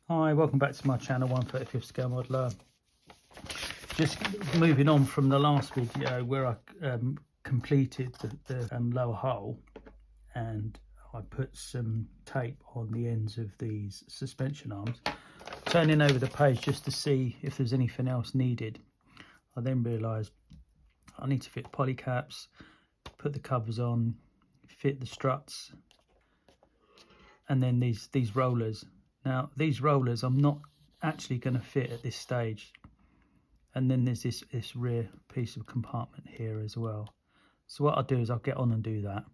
Hi, welcome back to my channel, 1/35 scale modeler. Just moving on from the last video where I completed the lower hull, and I put some tape on the ends of these suspension arms. Turning over the page just to see if there's anything else needed, I then realised I need to fit polycaps, put the covers on, fit the struts, and then these rollers. Now these rollers I'm not actually going to fit at this stage, and then there's this rear piece of compartment here as well. So what I'll do is I'll get on and do that.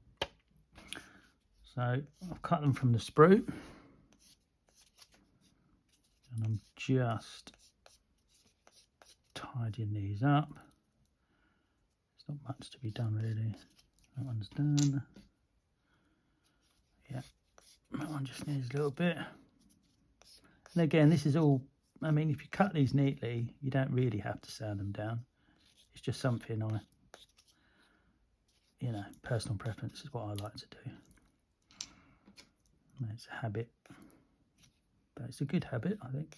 So I've cut them from the sprue, and I'm just tidying these up. There's not much to be done really. That one's done. Yeah, that one just needs a little bit. And again, this is all, I mean, if you cut these neatly, you don't really have to sand them down. It's just something personal preference is what I like to do. And it's a habit, but it's a good habit, I think.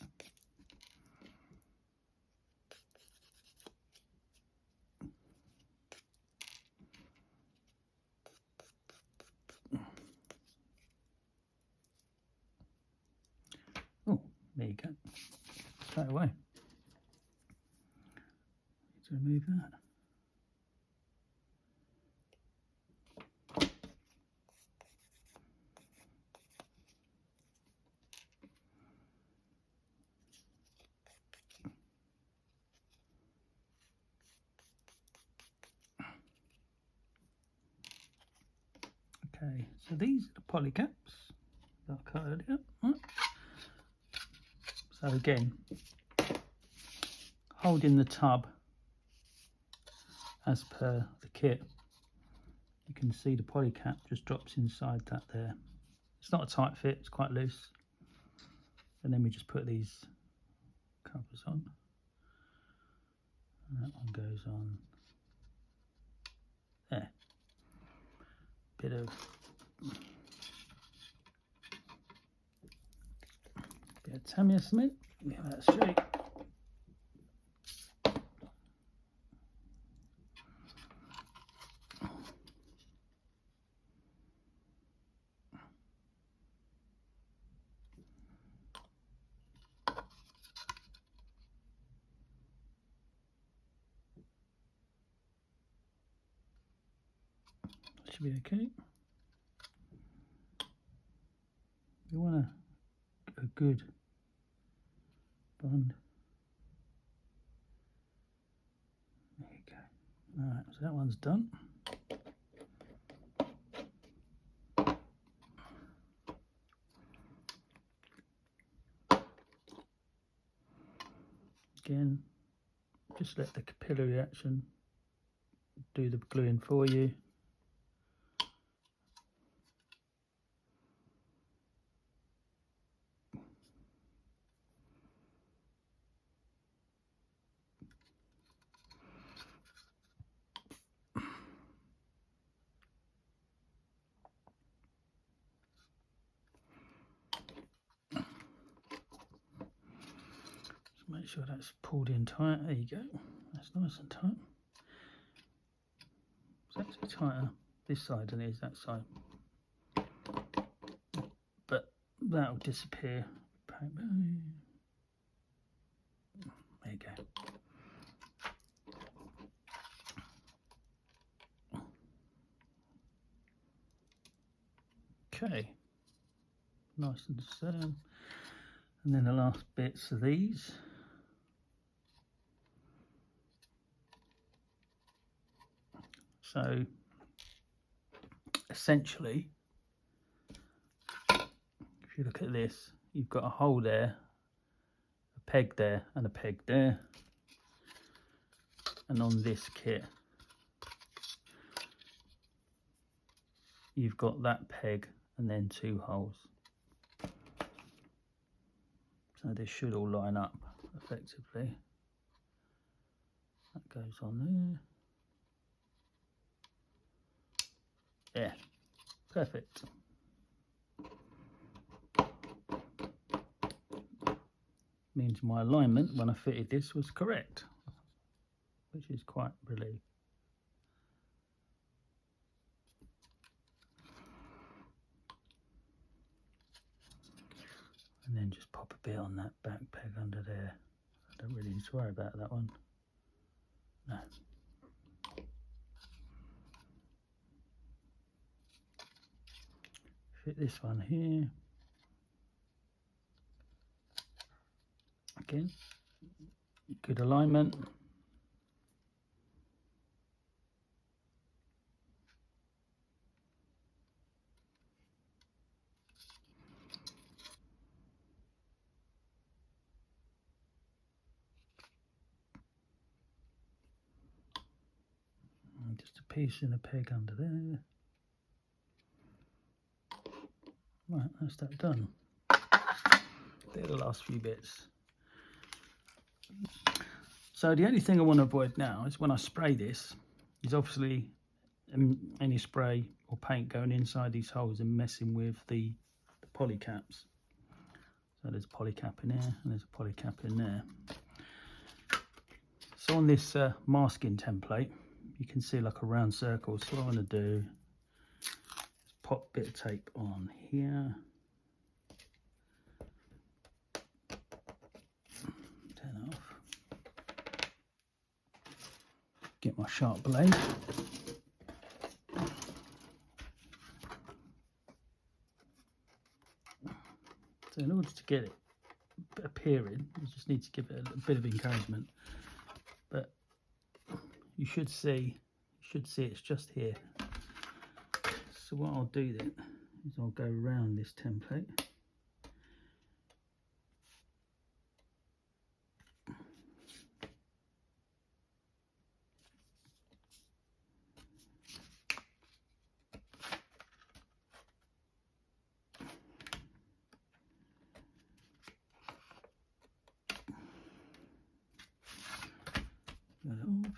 Oh, there you go. Straight away. Need to remove that. Okay, so these are the polycaps that I cut earlier. Right. So again, holding the tub as per the kit, you can see the polycap just drops inside that there. It's not a tight fit, it's quite loose. And then we just put these covers on. And that one goes on there. Bit of Tamiya cement, get that straight. Should be okay. We want a good bond. There you go. Alright, so that one's done. Again, just let the capillary action do the gluing for you. Make sure that's pulled in tight. There you go. That's nice and tight. It's actually tighter this side than it is that side, but that'll disappear. There you go. Okay, nice and firm. And then the last bits of these. So essentially, if you look at this, you've got a hole there, a peg there, and a peg there. And on this kit, you've got that peg and then two holes. So this should all line up effectively. That goes on there. Yeah, perfect. Means my alignment when I fitted this was correct, which is quite relieved. And then just pop a bit on that back peg under there. I don't really need to worry about that one. No. Fit this one here. Again, good alignment. And just a piece in a peg under there. Right, that's that done. They're the last few bits. So the only thing I want to avoid now is when I spray this, is obviously any spray or paint going inside these holes and messing with the poly caps. So there's a poly cap in there and there's a poly cap in there. So on this masking template, you can see like a round circle. So what I'm going to do is pop a bit of tape on here. Turn off. Get my sharp blade. So in order to get it appearing, you just need to give it a bit of encouragement. But you should see it's just here. So what I'll do then is I'll go around this template. Get it off.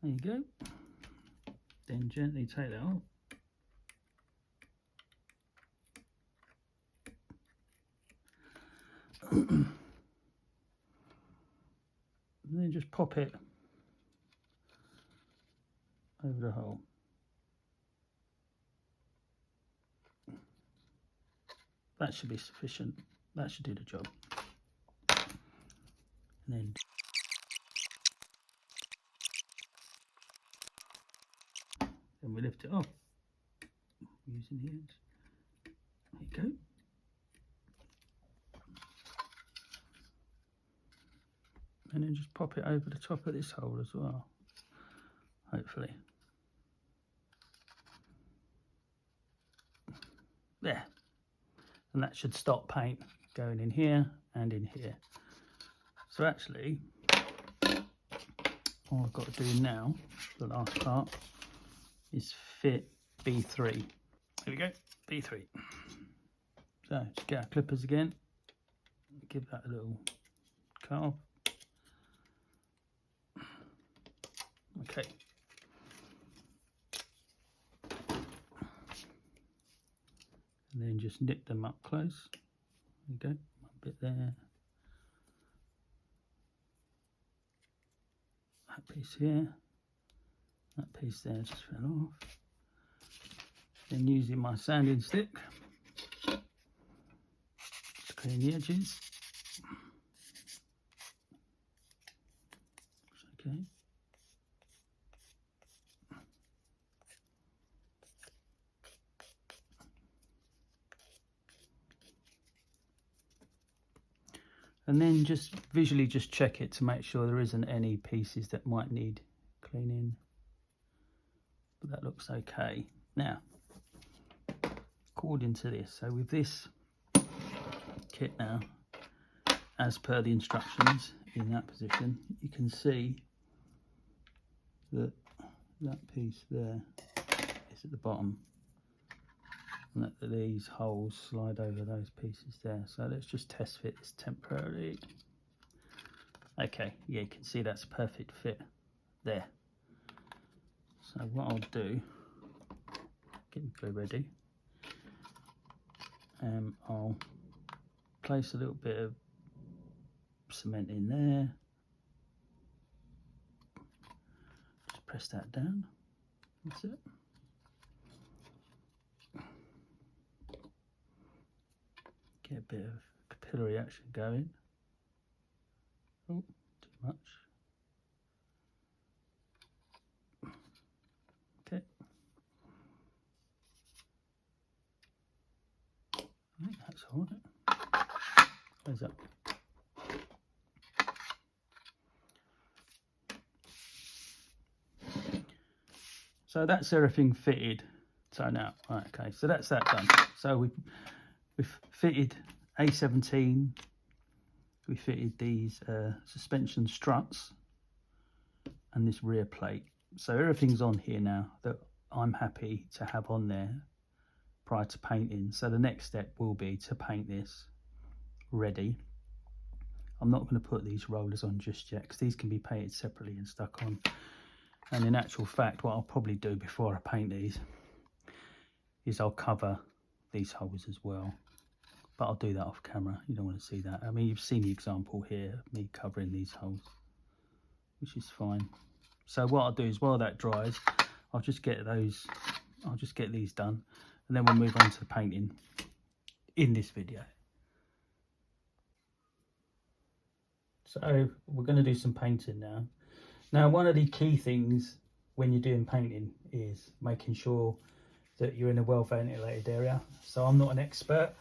There you go. Then gently take that off. And then just pop it over the hole. That should be sufficient. That should do the job. And then we lift it off using the ends. There you go. And then just pop it over the top of this hole as well, hopefully. There. And that should stop paint going in here and in here. So actually, all I've got to do now, the last part, is fit B3. Here we go, B3. So just get our clippers again, give that a little carve. Okay. And then just nip them up close. There you go, one bit there. That piece here. That piece there just fell off. Then using my sanding stick to clean the edges. Okay. And then just visually just check it to make sure there isn't any pieces that might need cleaning. But that looks okay. Now, according to this, so with this kit now, as per the instructions in that position, you can see that that piece there is at the bottom. And that these holes slide over those pieces there. So let's just test fit this temporarily. Okay, yeah, you can see that's a perfect fit there. So what I'll do, get my glue ready, I'll place a little bit of cement in there, just press that down, that's it. Get a bit of capillary action going. Oh, too much. Okay. I think that's all right. Where's that? So that's everything fitted. So now, right, okay, so that's that done. So we've fitted A17, we fitted these suspension struts and this rear plate. So everything's on here now that I'm happy to have on there prior to painting. So the next step will be to paint this ready. I'm not going to put these rollers on just yet because these can be painted separately and stuck on. And in actual fact, what I'll probably do before I paint these is I'll cover these holes as well. But I'll do that off camera. You don't want to see that. I mean, you've seen the example here of me covering these holes, which is fine. So what I'll do is while that dries, I'll just get these done, and then we'll move on to the painting in this video. So we're going to do some painting now. Now, one of the key things when you're doing painting is making sure that you're in a well ventilated area. So I'm not an expert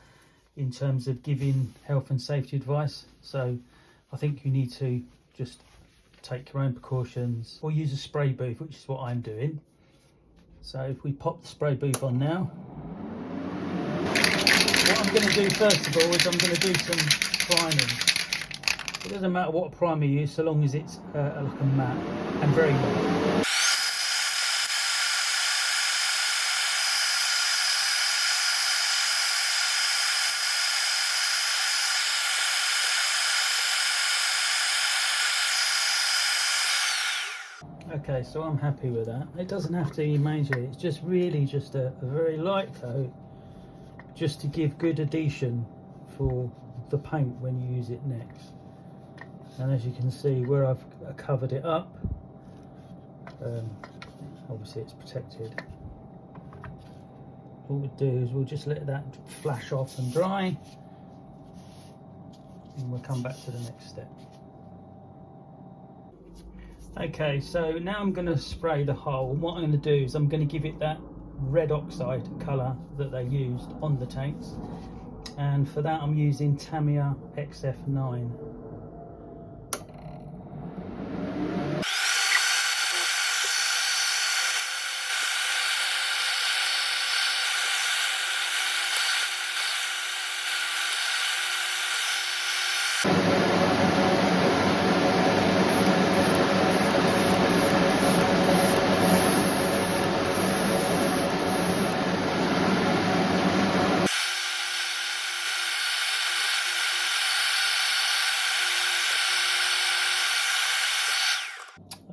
in terms of giving health and safety advice, so I think you need to just take your own precautions or use a spray booth, which is what I'm doing. So if we pop the spray booth on now, what I'm going to do first of all is I'm going to do some priming. It doesn't matter what primer you use so long as it's like a matte and very light. Okay, so I'm happy with that. It doesn't have to be major, it's just really just a very light coat, just to give good adhesion for the paint when you use it next. And as you can see, where I've covered it up, obviously it's protected. What we'll do is we'll just let that flash off and dry, and we'll come back to the next step. Okay, so now I'm going to spray the hole. And what I'm going to do is I'm going to give it that red oxide colour that they used on the tanks, and for that I'm using Tamiya XF9.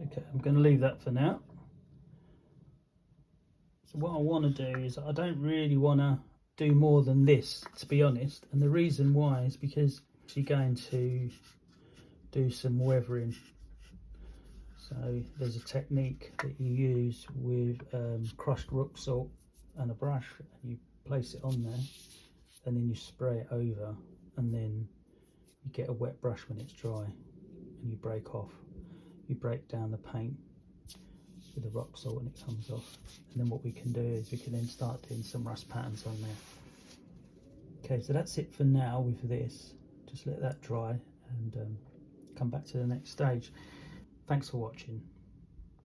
Okay, I'm going to leave that for now. So what I want to do is I don't really want to do more than this, to be honest, and the reason why is because you're going to do some weathering. So there's a technique that you use with crushed rock salt and a brush, and you place it on there and then you spray it over, and then you get a wet brush when it's dry and you break down the paint with the rock salt and it comes off. And then what we can do is we can then start doing some rust patterns on there. Okay, so that's it for now with this. Just let that dry and come back to the next stage. Thanks for watching.